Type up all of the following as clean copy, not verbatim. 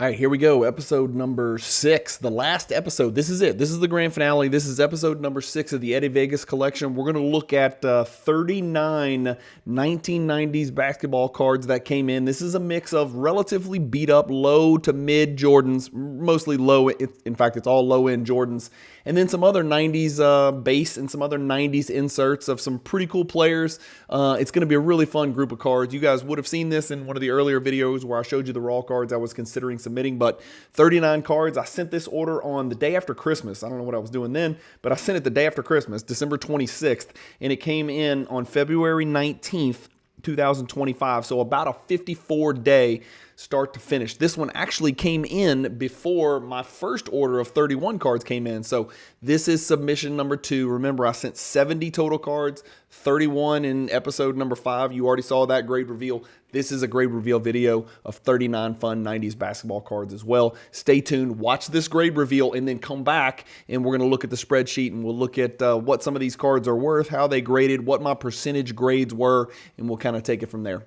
All right, here we go. Episode number 6, the last episode. This is it. This is the grand finale. This is episode number 6 of the Eddie Vegas collection. We're going to look at 39 1990s basketball cards that came in. This is a mix of relatively beat up, low to mid Jordans, mostly low. In fact, it's all low end Jordans. And then some other 90s base and some other 90s inserts of some pretty cool players. It's going to be a really fun group of cards. You guys would have seen this in one of the earlier videos where I showed you the raw cards I was considering submitting, but 39 cards. I sent this order on the day after Christmas. I don't know what I was doing then, but I sent it the day after Christmas, December 26th, and it came in on February 19th, 2025. So about a 54-day start to finish. This one actually came in before my first order of 31 cards came in. So this is submission number 2. Remember, I sent 70 total cards, 31 in episode number 5. You already saw that grade reveal. This is a grade reveal video of 39 fun 90s basketball cards as well. Stay tuned, watch this grade reveal, and then come back and we're going to look at the spreadsheet and we'll look at what some of these cards are worth, how they graded, what my percentage grades were, and we'll kind of take it from there.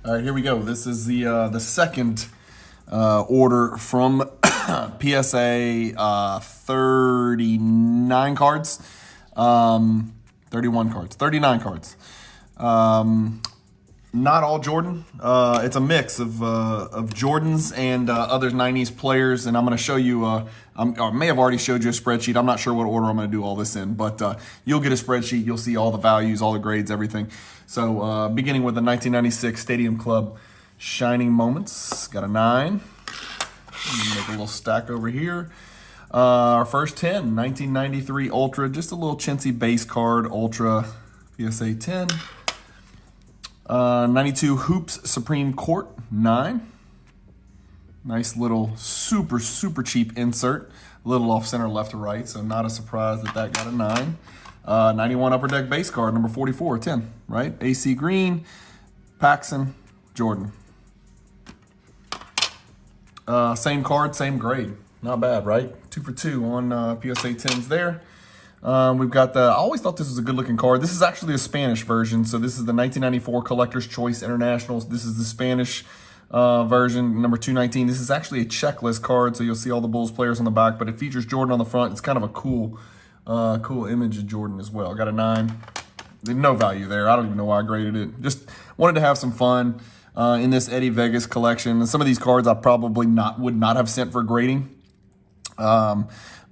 All right, here we go. This is the second order from PSA 39 cards, 31 cards, 39 cards. Not all Jordan. It's a mix of Jordans and other 90s players, and I'm going to show you, I may have already showed you a spreadsheet. I'm not sure what order I'm going to do all this in, but you'll get a spreadsheet. You'll see all the values, all the grades, everything. So beginning with the 1996 Stadium Club Shining Moments. Got a 9. Make a little stack over here. Our first 10, 1993 Ultra. Just a little chintzy base card, Ultra PSA 10. 92 Hoops Supreme Court, 9. Nice little super cheap insert. A little off center left to right, so not a surprise that that got a 9. 91 Upper Deck base card, number 44, 10, right? AC Green, Paxson, Jordan. Same card, same grade. Not bad, right? 2 for 2 on PSA 10s there. We've got I always thought this was a good looking card. This is actually a Spanish version. So this is the 1994 Collector's Choice Internationals. This is the Spanish version, number 219. This is actually a checklist card. So you'll see all the Bulls players on the back, but it features Jordan on the front. It's kind of a cool image of Jordan as well. Got a 9. No value there. I don't even know why I graded it. Just wanted to have some fun in this Eddie Vegas collection. And some of these cards I probably would not have sent for grading.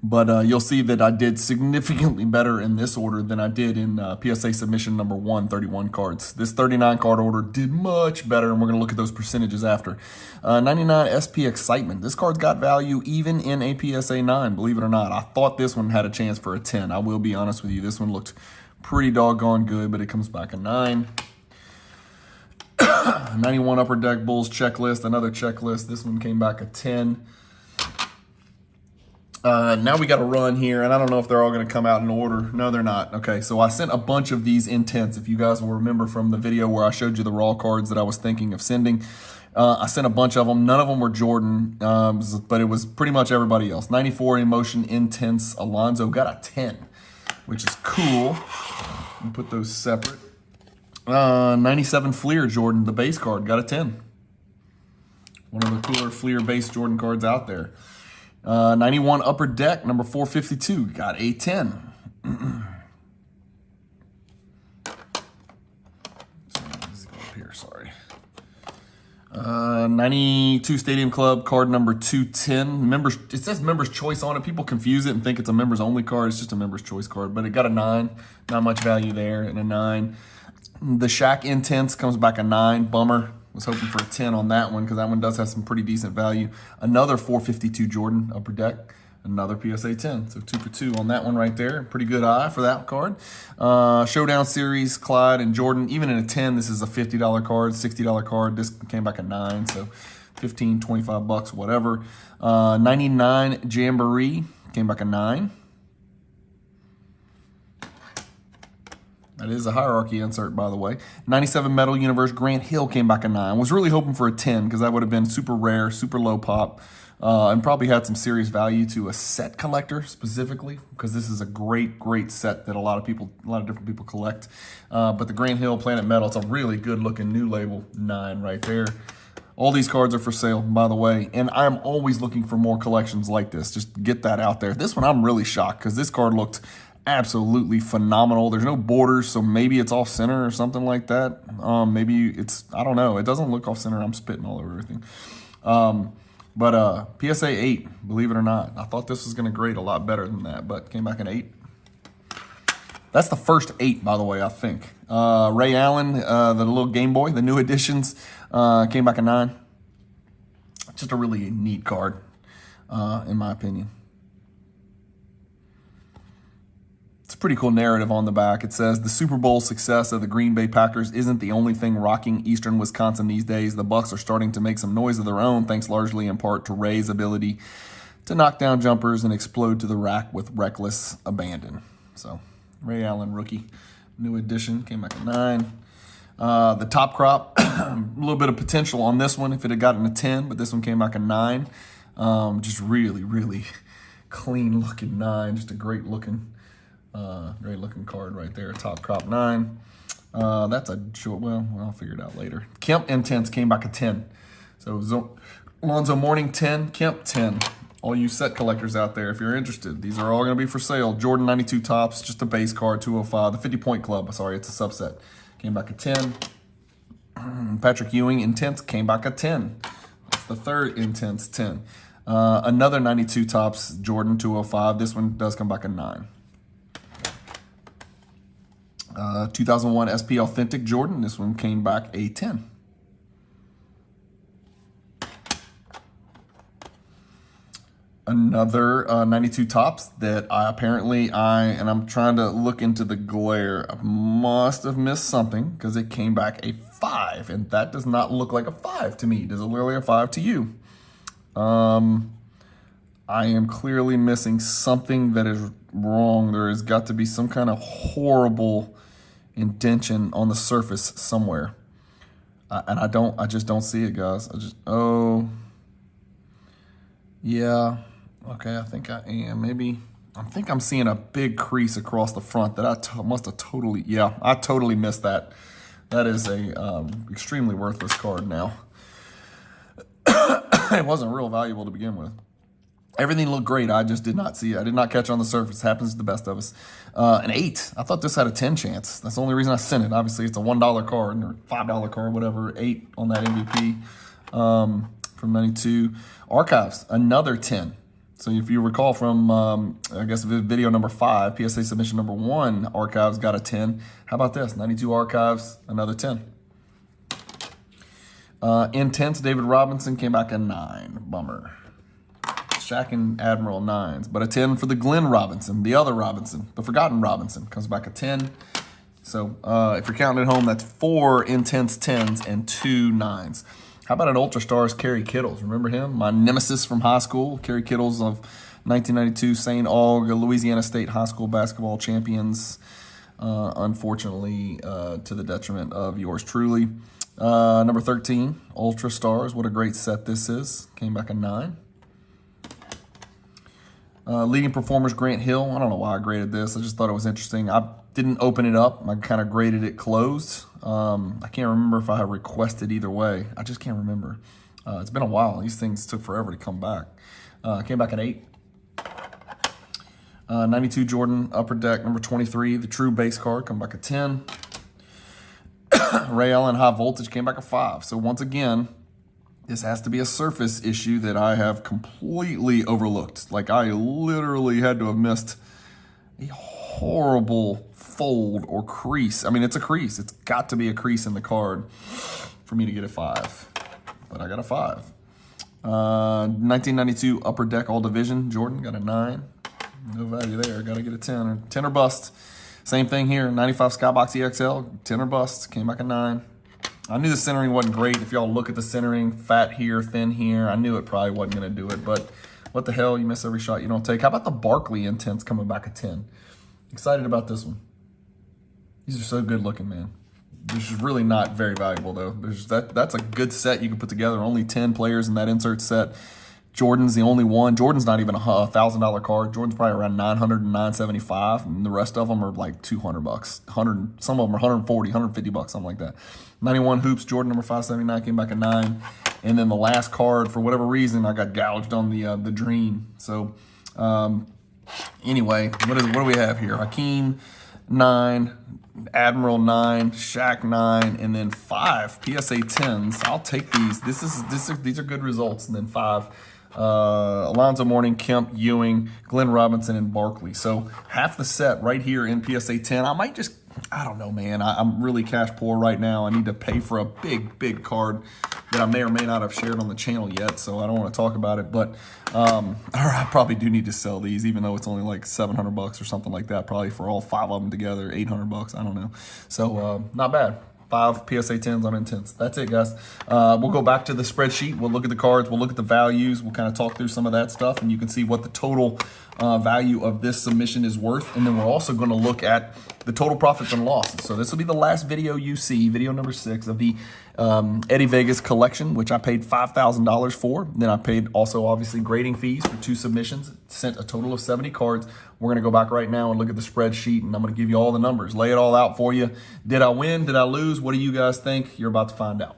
But you'll see that I did significantly better in this order than I did in PSA submission number 1, 31 cards. This 39 card order did much better, and we're going to look at those percentages after. 99 SP Excitement. This card's got value even in a PSA 9, believe it or not. I thought this one had a chance for a 10. I will be honest with you. This one looked pretty doggone good, but it comes back a 9. 91 Upper Deck Bulls checklist, another checklist. This one came back a 10. Now we got to run here, and I don't know if they're all going to come out in order. No, they're not. Okay, so I sent a bunch of these intents. If you guys will remember from the video where I showed you the raw cards that I was thinking of sending, I sent a bunch of them. None of them were Jordan, but it was pretty much everybody else. 94 Emotion Intense Alonzo got a 10, which is cool. I'll put those separate. 97 Fleer Jordan, the base card, got a 10. One of the cooler Fleer base Jordan cards out there. 91 Upper Deck, number 452, got a 10. Let's go up here, sorry. 92 Stadium Club, card number 210. Members, it says Members Choice on it. People confuse it and think it's a Members Only card. It's just a Members Choice card, but it got a 9. Not much value there, and a 9. The Shaq Intense comes back a 9. Bummer. Was hoping for a 10 on that one because that one does have some pretty decent value. Another 452 Jordan Upper Deck. Another PSA 10. So 2 for 2 on that one right there. Pretty good eye for that card. Showdown Series, Clyde and Jordan. Even in a 10, this is a $50 card, $60 card. This came back a 9, so 15, 25 bucks, whatever. 99 Jamboree came back a 9. That is a hierarchy insert, by the way. 97 Metal Universe Grant Hill came back a 9. Was really hoping for a 10 because that would have been super rare, super low pop, and probably had some serious value to a set collector specifically because this is a great, great set that a lot of different people collect. But the Grant Hill Planet Metal, it's a really good looking new label 9 right there. All these cards are for sale, by the way, and I'm always looking for more collections like this. Just get that out there. This one I'm really shocked because this card looked absolutely phenomenal. There's no borders, so maybe it's off center or something like that. Maybe it's, I don't know. It doesn't look off center. I'm spitting all over everything. But PSA 8, believe it or not. I thought this was going to grade a lot better than that, but came back an 8. That's the first 8, by the way, I think. Ray Allen, the little Game Boy, the new editions, came back a 9. Just a really neat card, in my opinion. It's a pretty cool narrative on the back. It says, the Super Bowl success of the Green Bay Packers isn't the only thing rocking eastern Wisconsin these days. The Bucs are starting to make some noise of their own, thanks largely in part to Ray's ability to knock down jumpers and explode to the rack with reckless abandon. So, Ray Allen, rookie, new edition, came back at 9. The top crop, a little bit of potential on this one if it had gotten a 10, but this one came back a 9. Just really, really clean looking 9. Just a great looking card right there. Top crop 9. That's a short, well, I'll figure it out later. Kemp Intense came back a 10. So Alonzo Mourning 10, Kemp 10. All you set collectors out there, if you're interested, these are all going to be for sale. Jordan 92 Tops, just a base card, 205. The 50 Point Club, sorry, it's a subset. Came back a 10. Patrick Ewing Intense came back a 10. That's the third Intense 10. Another 92 Tops, Jordan 205. This one does come back a 9. 2001 SP Authentic Jordan. This one came back a 10. Another 92 Tops that I'm trying to look into the glare. I must have missed something because it came back a 5, and that does not look like a 5 to me. Does it look like a 5 to you? I am clearly missing something that is wrong. There has got to be some kind of horrible indentation on the surface somewhere. And I just don't see it, guys. Yeah. Okay, I think I am. I think I'm seeing a big crease across the front that I must have totally, I totally missed that. That is a extremely worthless card now. It wasn't real valuable to begin with. Everything looked great. I just did not see it. I did not catch on the surface. Happens to the best of us. An 8. I thought this had a 10 chance. That's the only reason I sent it. Obviously, it's a $1 card or $5 card, whatever. 8 on that MVP from 92. Archives, another 10. So if you recall from, I guess, video number 5, PSA submission number 1, Archives got a 10. How about this? 92 Archives, another 10. Intense David Robinson came back a 9. Bummer. Shaq and Admiral 9s, but a 10 for the Glenn Robinson, the other Robinson, the forgotten Robinson, comes back a 10. So if you're counting at home, that's 4 Intense 10s and 2 9s. How about an Ultra Stars, Kerry Kittles? Remember him? My nemesis from high school, Kerry Kittles of 1992, St. Aug, Louisiana State High School basketball champions. Unfortunately, to the detriment of yours truly. Number 13, Ultra Stars. What a great set this is. Came back a 9. Leading Performers, Grant Hill. I don't know why I graded this. I just thought it was interesting. I didn't open it up. I kind of graded it closed. I can't remember if I requested either way. I just can't remember. It's been a while. These things took forever to come back. Came back at 8. 92 Jordan, Upper Deck, number 23. The true base card, come back at 10. Ray Allen High Voltage came back at 5. So once again, this has to be a surface issue that I have completely overlooked. Like I literally had to have missed a horrible fold or crease. I mean, it's a crease. It's got to be a crease in the card for me to get a 5. But I got a 5. 1992 Upper Deck All Division. Jordan got a 9. No value there. Got to get a 10 or 10 or bust. Same thing here. 95 Skybox EXL. 10 or bust. Came back a 9. I knew the centering wasn't great. If y'all look at the centering, fat here, thin here, I knew it probably wasn't going to do it. But What the hell? You miss every shot you don't take. How about the Barkley Intense coming back at 10? Excited about this one. These are so good looking, man. This is really not very valuable, though. That's a good set you can put together. Only 10 players in that insert set. Jordan's the only one. Jordan's not even a $1,000 card. Jordan's probably around $900 and $975, and the rest of them are like $200. 100, some of them are 140, 150 bucks, something like that. 91 Hoops, Jordan number 579 came back at 9, and then the last card, for whatever reason, I got gouged on the Dream. So anyway, what do we have here? Hakeem 9, Admiral 9, Shaq 9, and then 5 PSA 10s. I'll take these. These are good results, and then 5. Alonzo Mourning, Kemp, Ewing, Glenn Robinson, and Barkley. So half the set right here in PSA 10. I might just, I don't know, man. I'm really cash poor right now. I need to pay for a big card that I may or may not have shared on the channel yet, so I don't want to talk about it. But I probably do need to sell these, even though it's only like 700 bucks or something like that, probably for all 5 of them together, 800 bucks. I don't know. So not bad. 5 PSA 10s on Intense. That's it, guys. We'll go back to the spreadsheet. We'll look at the cards. We'll look at the values. We'll kind of talk through some of that stuff, and you can see what the total value of this submission is worth. And then we're also going to look at the total profits and losses. So this will be the last video you see, video number 6 of the Eddie Vegas collection, which I paid $5,000 for. Then I paid also, obviously, grading fees for 2 submissions. Sent a total of 70 cards. We're going to go back right now and look at the spreadsheet, and I'm going to give you all the numbers, lay it all out for you. Did I win? Did I lose? What do you guys think? You're about to find out.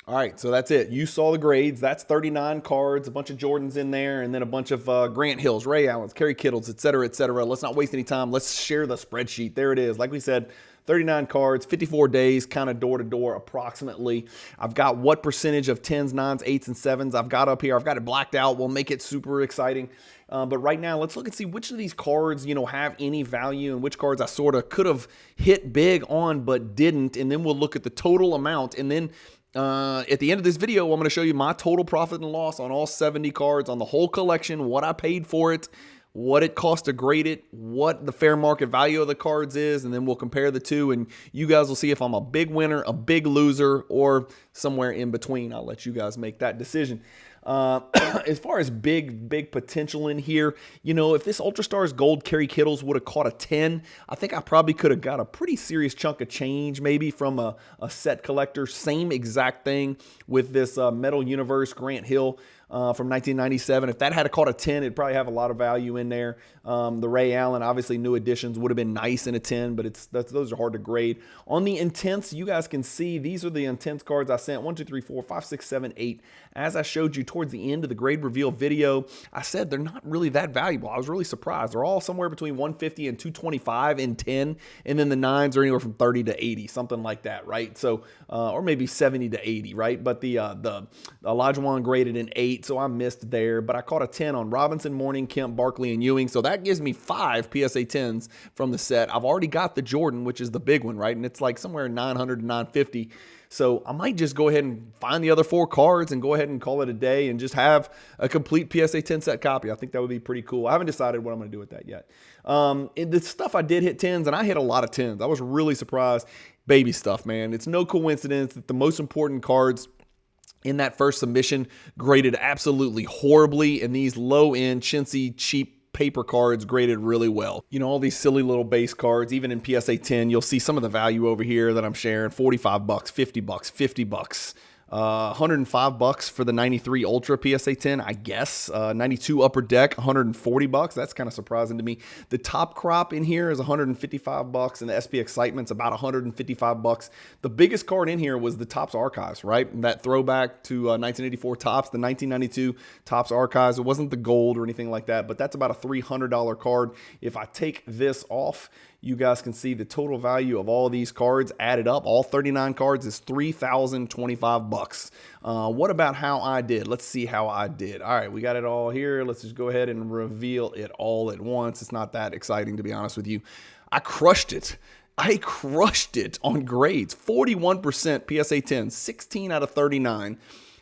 All right, so that's it. You saw the grades. That's 39 cards, a bunch of Jordans in there, and then a bunch of Grant Hills, Ray Allens, Kerry Kittles, et cetera, et cetera. Let's not waste any time. Let's share the spreadsheet. There it is. Like we said, 39 cards, 54 days, kind of door to door approximately. I've got what percentage of 10s, 9s, 8s, and 7s I've got up here. I've got it blacked out. We'll make it super exciting. But right now, let's look and see which of these cards, have any value and which cards I sort of could have hit big on but didn't. And then we'll look at the total amount. And then at the end of this video, I'm going to show you my total profit and loss on all 70 cards, on the whole collection, what I paid for it, what it cost to grade it, what the fair market value of the cards is, and then we'll compare the two, and you guys will see if I'm a big winner, a big loser, or somewhere in between. I'll let you guys make that decision. As far as big potential in here, if this Ultra Stars Gold Kerry Kittles would have caught a 10, I think I probably could have got a pretty serious chunk of change maybe from a set collector. Same exact thing with this Metal Universe Grant Hill from 1997. If that had caught a 10, it'd probably have a lot of value in there. The Ray Allen, obviously new additions, would have been nice in a 10, but those are hard to grade. On the Intense, you guys can see these are the Intense cards I sent. 1, 2, 3, 4, 5, 6, 7, 8. As I showed you towards the end of the grade reveal video, I said they're not really that valuable. I was really surprised. They're all somewhere between 150 and 225 in 10, and then the 9s are anywhere from 30 to 80, something like that, right? So, or maybe 70 to 80, right? But the Olajuwon graded in 8, so I missed there. But I caught a 10 on Robinson, Mourning, Kemp, Barkley, and Ewing. So that gives me 5 PSA 10s from the set. I've already got the Jordan, which is the big one, right? And it's like somewhere 900 to 950. So I might just go ahead and find the other 4 cards and go ahead and call it a day and just have a complete PSA 10 set copy. I think that would be pretty cool. I haven't decided what I'm going to do with that yet. The stuff I did hit 10s, and I hit a lot of 10s. I was really surprised. Baby stuff, man. It's no coincidence that the most important cards in that first submission graded absolutely horribly, and these low-end, chintzy, cheap paper cards graded really well. All these silly little base cards, even in PSA 10, you'll see some of the value over here that I'm sharing. 45 bucks, 50 bucks, 50 bucks. 105 bucks for the 93 Ultra PSA 10, I guess. 92 Upper Deck, 140 bucks. That's kind of surprising to me. The top crop in here is 155 bucks, and the SP Excitement's about 155 bucks. The biggest card in here was the Topps Archives, right? That throwback to 1984 Topps, the 1992 Topps Archives. It wasn't the gold or anything like that, but that's about a $300 card. If I take this off, you guys can see the total value of all these cards added up. All 39 cards is $3,025 bucks. What about how I did? Let's see how I did. All right, we got it all here. Let's just go ahead and reveal it all at once. It's not that exciting, to be honest with you. I crushed it. I crushed it on grades. 41% PSA 10, 16 out of 39.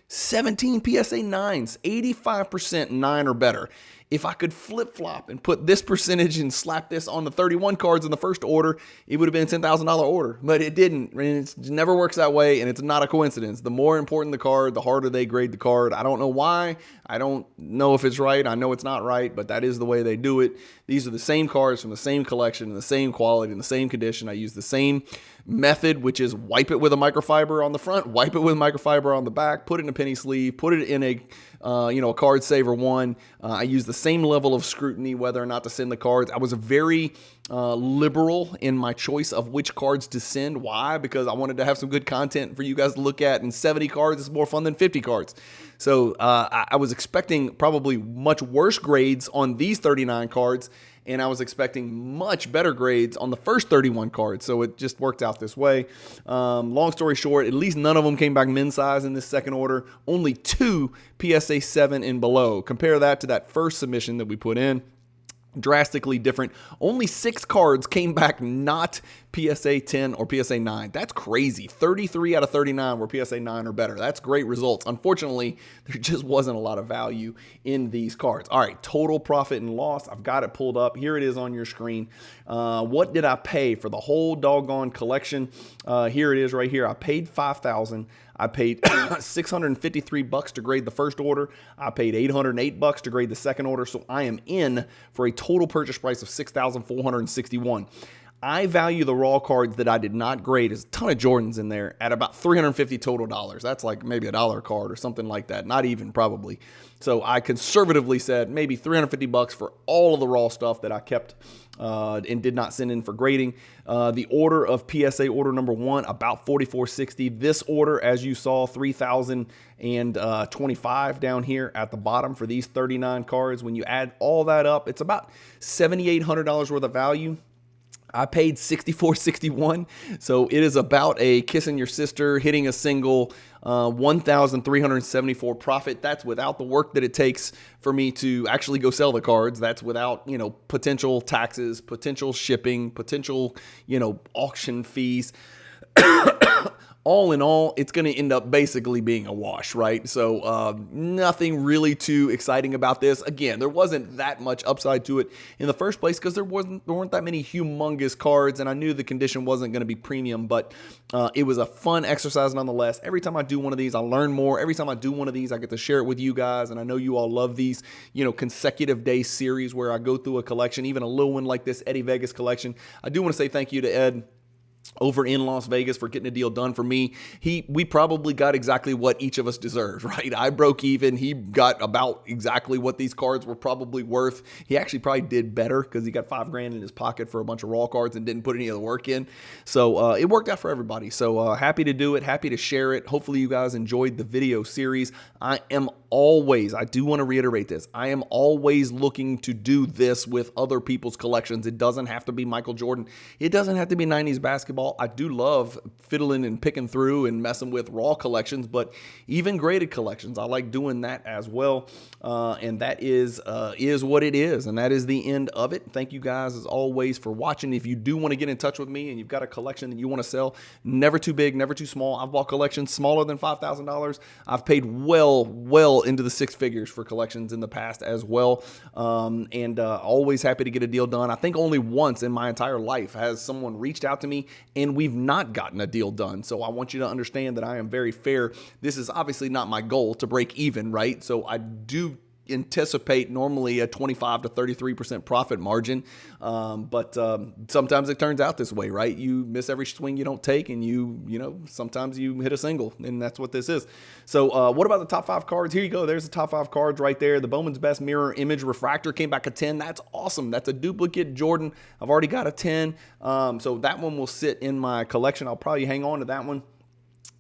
17 PSA 9s, 85% 9 or better. if I could flip-flop and put this percentage and slap this on the 31 cards in the first order, it would have been a $10,000 order. But it didn't. And it never works that way, and it's not a coincidence. The more important the card, the harder they grade the card. I don't know why. I don't know if it's right. I know it's not right, but that is the way they do it. These are the same cards from the same collection, in the same quality, in the same condition. I use the same method, which is wipe it with a microfiber on the front, wipe it with microfiber on the back, put it in a penny sleeve, put it in a card saver one. I use the same level of scrutiny whether or not to send the cards. I was very liberal in my choice of which cards to send. Why? Because I wanted to have some good content for you guys to look at, and 70 cards is more fun than 50 cards. So I was expecting probably much worse grades on these 39 cards, and I was expecting much better grades on the first 31 cards. So it just worked out this way. Long story short, at least none of them came back men's size in this second order. Only 2 PSA 7 and below. Compare that to that first submission that we put in. Drastically different. Only 6 cards came back not PSA 10 or PSA 9. That's crazy. 33 out of 39 were PSA 9 or better. That's great results. Unfortunately, there just wasn't a lot of value in these cards. All right, total profit and loss. I've got it pulled up. Here it is on your screen. What did I pay for the whole doggone collection? Here it is right here. I paid $5,000. I paid $653 to grade the first order. I paid $808 to grade the second order. So I am in for a total purchase price of $6,461. I value the raw cards that I did not grade. There's a ton of Jordans in there at about $350 total dollars. That's like maybe $1 a card or something like that. Not even probably. So I conservatively said maybe $350 for all of the raw stuff that I kept and did not send in for grading. The order of PSA order number 1, about $44.60. This order, as you saw, $3,025 down here at the bottom for these 39 cards. When you add all that up, it's about $7,800 worth of value. I paid $64.61, so it is about a kissing your sister, hitting a single, $1,374 profit. That's without the work that it takes for me to actually go sell the cards. That's without, potential taxes, potential shipping, potential, auction fees. All in all, it's going to end up basically being a wash, right? So nothing really too exciting about this. Again, there wasn't that much upside to it in the first place because there weren't that many humongous cards, and I knew the condition wasn't going to be premium, but it was a fun exercise nonetheless. Every time I do one of these, I learn more. Every time I do one of these, I get to share it with you guys, and I know you all love these, consecutive day series where I go through a collection, even a little one like this Eddie Vegas collection. I do want to say thank you to Ed over in Las Vegas for getting a deal done for me. We probably got exactly what each of us deserved, right? I broke even. He got about exactly what these cards were probably worth. He actually probably did better because he got $5,000 in his pocket for a bunch of raw cards and didn't put any of the work in. So it worked out for everybody. So happy to do it. Happy to share it. Hopefully you guys enjoyed the video series. I do want to reiterate this. I am always looking to do this with other people's collections. It doesn't have to be Michael Jordan. It doesn't have to be 90s basketball. I do love fiddling and picking through and messing with raw collections, but even graded collections, I like doing that as well. And that is what it is. And that is the end of it. Thank you guys as always for watching. If you do want to get in touch with me and you've got a collection that you want to sell, never too big, never too small. I've bought collections smaller than $5,000. I've paid well into the 6 figures for collections in the past as well. Always happy to get a deal done. I think only once in my entire life has someone reached out to me and we've not gotten a deal done. So I want you to understand that I am very fair. This is obviously not my goal to break even, right? So I do anticipate normally a 25 to 33% profit margin. But sometimes it turns out this way, right? You miss every swing you don't take, and sometimes you hit a single, and that's what this is. So what about the top 5 cards? Here you go. There's the top 5 cards right there. The Bowman's Best Mirror Image Refractor came back a 10. That's awesome. That's a duplicate Jordan. I've already got a 10. So that one will sit in my collection. I'll probably hang on to that one.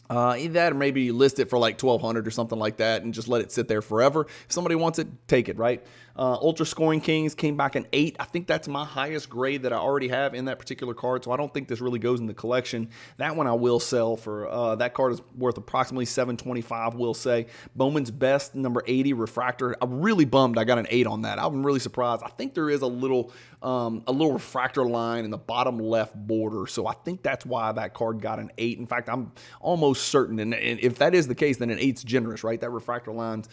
Either that or maybe list it for like $1,200 or something like that and just let it sit there forever. If somebody wants it, take it, right? Ultra Scoring Kings came back an 8. I think that's my highest grade that I already have in that particular card, so I don't think this really goes in the collection. That one I will sell for, that card is worth approximately $725, we'll say. Bowman's Best number 80 Refractor. I'm really bummed I got an 8 on that. I'm really surprised. I think there is a little refractor line in the bottom left border, so I think that's why that card got an 8. In fact, I'm almost certain, and if that is the case, then an 8's generous, right? That refractor line's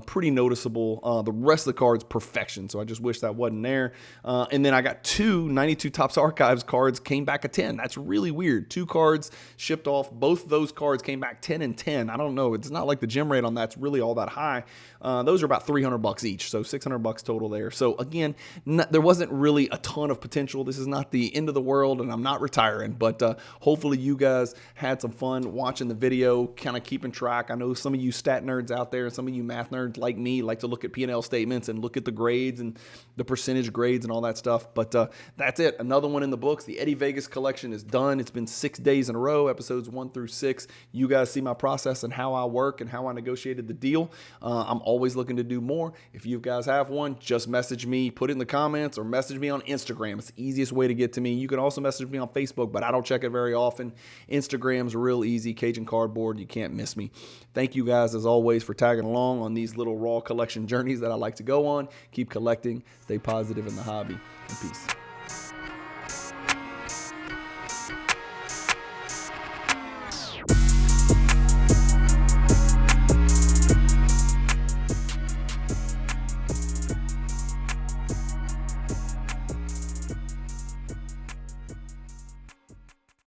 pretty noticeable. The rest of the card cards perfection. So I just wish that wasn't there. And then I got 2 92 Topps Archives cards, came back a 10. That's really weird. 2 cards shipped off. Both of those cards came back 10 and 10. I don't know. It's not like the gem rate on that's really all that high. Those are about $300 each, so $600 total there. So again, there wasn't really a ton of potential. This is not the end of the world, and I'm not retiring, but hopefully you guys had some fun watching the video, kind of keeping track. I know some of you stat nerds out there and some of you math nerds like me like to look at P&L statements and look at the grades and the percentage grades and all that stuff. But that's it. Another one in the books. The Eddie Vegas collection is done. It's been 6 days in a row, episodes 1 through 6. You guys see my process and how I work and how I negotiated the deal. I'm always looking to do more. If you guys have one, just message me, put it in the comments, or message me on Instagram. It's the easiest way to get to me. You can also message me on Facebook, but I don't check it very often. Instagram's real easy. Cajun Cardboard. You can't miss me. Thank you guys, as always, for tagging along on these little raw collection journeys that I like to go on. Keep collecting. Stay positive in the hobby. And peace.